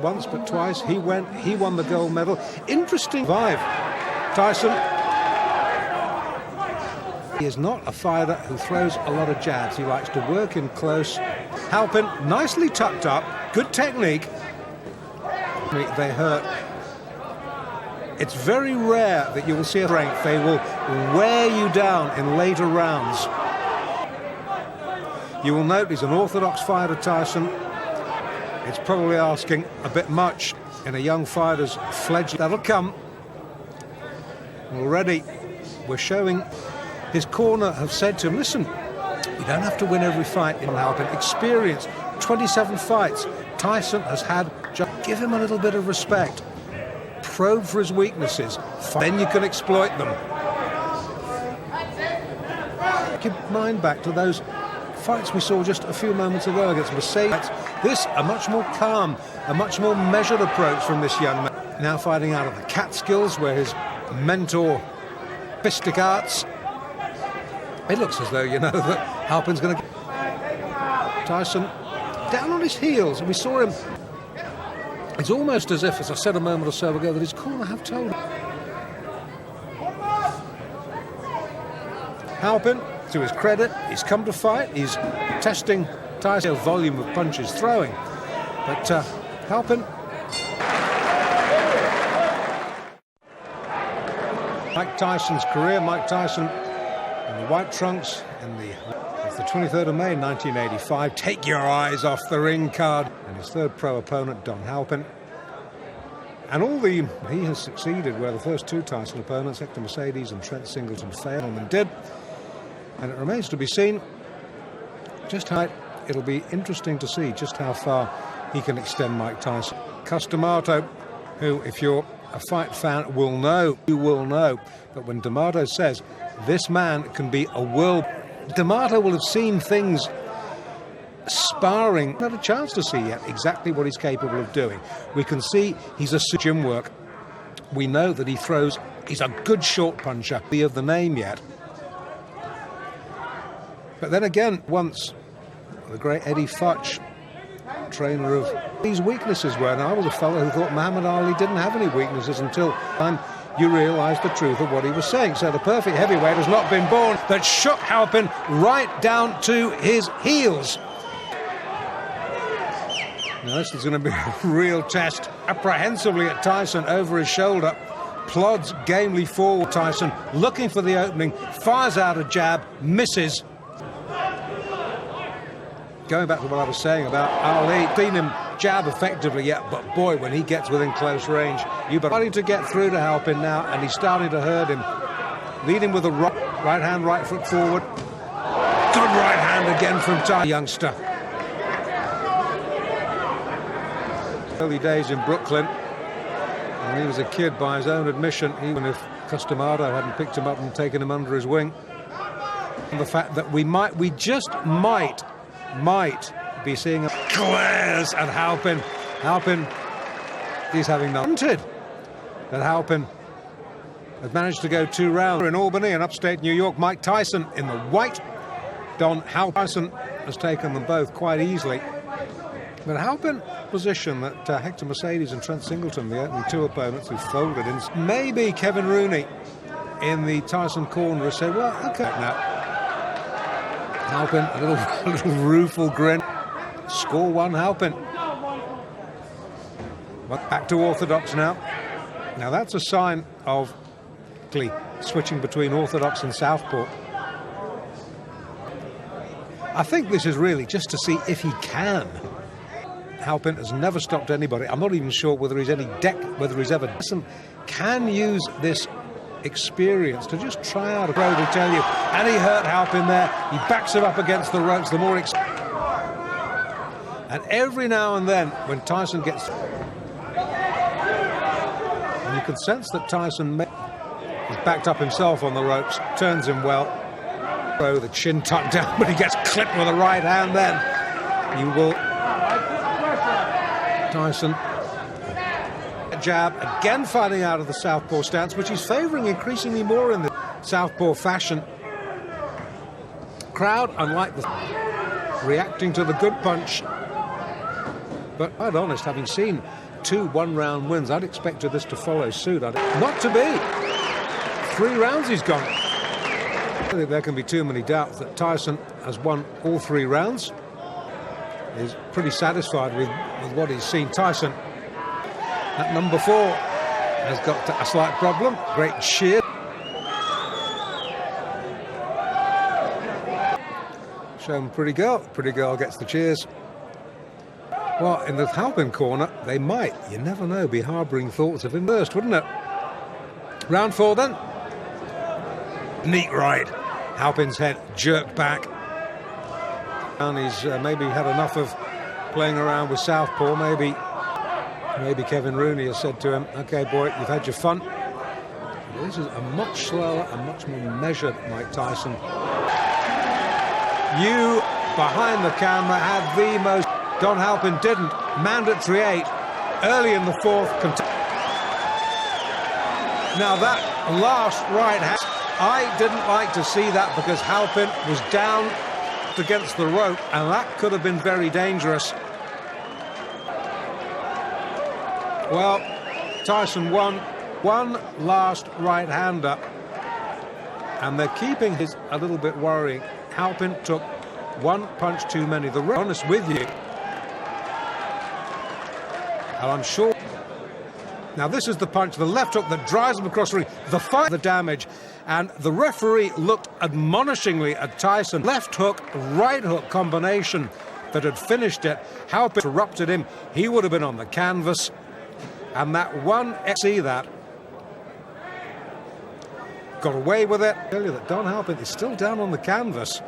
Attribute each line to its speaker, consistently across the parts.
Speaker 1: Once but twice he won the gold medal. Interesting vibe. Tyson. He is not a fighter who throws a lot of jabs. He likes to work in close. Halpin nicely tucked up, good technique. They hurt. It's very rare that you will see a strength. They will wear you down in later rounds. You will note he's an orthodox fighter, Tyson. It's probably asking a bit much in a young fighter's fledgling. That'll come. Already, we're showing his corner have said to him, listen, you don't have to win every fight in Halpin. Experience, 27 fights. Tyson has had, just give him a little bit of respect. Probe for his weaknesses. Then you can exploit them. Keep mind back to those fights we saw just a few moments ago against Mercedes. This, a much more calm, a much more measured approach from this young man. Now fighting out of the Catskills, where his mentor, Fistic Arts. It looks as though, you know, that Halpin's going to get Tyson down on his heels. And we saw him. It's almost as if, as I said a moment or so ago, that his corner have told him. Halpin, to his credit, he's come to fight. He's testing Tyson's volume of punches throwing. But Halpin. Mike Tyson's career, Mike Tyson in the white trunks in the 23rd of May 1985. Take your eyes off the ring card. And his third pro opponent, Don Halpin. And he has succeeded where the first two Tyson opponents, Hector Mercedes and Trent Singleton, failed and did. And it remains to be seen just how it'll be interesting to see just how far he can extend Mike Tyson. D'Amato, who, if you're a fight fan, you will know that when D'Amato says this man can be a world, D'Amato will have seen things sparring, not a chance to see yet exactly what he's capable of doing. We can see he's a gym work. We know that he's a good short puncher. Be of the name yet. But then again, once the great Eddie Futch, trainer of these weaknesses were, and I was a fellow who thought Muhammad Ali didn't have any weaknesses until you realise the truth of what he was saying. So the perfect heavyweight has not been born. That shook Halpin right down to his heels. Now this is going to be a real test. Apprehensively at Tyson over his shoulder. Plods gamely forward. Tyson looking for the opening. Fires out a jab. Misses. Going back to what I was saying about Ali, seen him jab effectively yet, but boy, when he gets within close range, you're starting to get through to Halpin now, and he's starting to hurt him. Leading with a right hand, right foot forward. Good right hand again from Tyson, youngster. Early days in Brooklyn, when he was a kid, by his own admission, even if D'Amato hadn't picked him up and taken him under his wing. And the fact that we just might be seeing a glares at Halpin. Halpin, he's having hunted. That Halpin has managed to go 2 rounds. In Albany and upstate New York, Mike Tyson in the white. Don Halpin has taken them both quite easily. But Halpin position that Hector Mercedes and Trent Singleton, the opening 2 opponents who folded in. Maybe Kevin Rooney in the Tyson corner has said, well, okay now. Halpin, a little rueful grin. Score 1, Halpin. Back to orthodox now. Now that's a sign of switching between orthodox and southpaw. I think this is really just to see if he can. Halpin has never stopped anybody. I'm not even sure whether he's ever can use this experience to just try out a pro to tell you. And he hurt Halpin there. He backs him up against the ropes. And every now and then, when Tyson gets, and you can sense that Tyson has backed up himself on the ropes, turns him well. Throw the chin tucked down, but he gets clipped with a right hand. Then you will. Tyson. Jab, again fighting out of the southpaw stance, which he's favouring increasingly more in the southpaw fashion. Crowd, unlike the reacting to the good punch. But I'd honest, having seen 2 one-round wins, I'd expected this to follow suit. Not to be. 3 rounds he's gone. I don't think there can be too many doubts that Tyson has won all 3 rounds. He's pretty satisfied with what he's seen. Tyson at number 4 has got a slight problem. Great sheer. Shown Pretty Girl. Pretty Girl gets the cheers. Well, in the Halpin corner, they might, you never know, be harbouring thoughts of him first, wouldn't it? Round 4 then. Neat right. Halpin's head jerked back. And he's maybe had enough of playing around with southpaw. Maybe Kevin Rooney has said to him, "Okay, boy, you've had your fun." This is a much slower and much more measured Mike Tyson. You, behind the camera, had the most... Don Halpin didn't. Mandatory 8 early in the 4th. Now that last right hand, I didn't like to see that because Halpin was down against the rope, and that could have been very dangerous. Well, Tyson won. One last right-hander, and they're keeping his a little bit worrying. Halpin took 1 punch too many. The honest with you, and I'm sure. Now this is the punch, the left hook that drives him across the ring. The fight, the damage, and the referee looked admonishingly at Tyson. Left hook, right hook combination that had finished it. Halpin interrupted him. He would have been on the canvas, and that one, see that, got away with it. I tell you that Don Halpin is still down on the canvas.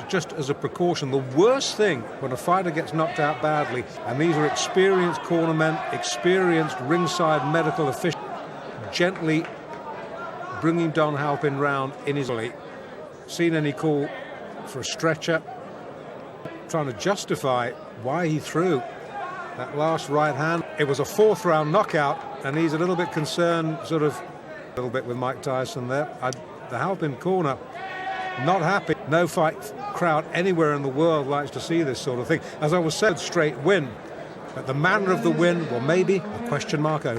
Speaker 1: Just as a precaution, the worst thing when a fighter gets knocked out badly, and these are experienced cornermen, experienced ringside medical officials, gently bringing Don Halpin round in his belly. Seen any call for a stretcher, trying to justify why he threw that last right hand. It was a 4th round knockout, and he's a little bit concerned, sort of, a little bit with Mike Tyson there. The Halpin corner, not happy. No fight crowd anywhere in the world likes to see this sort of thing. As I was said, straight win, but the manner of the win, well, maybe a question mark over.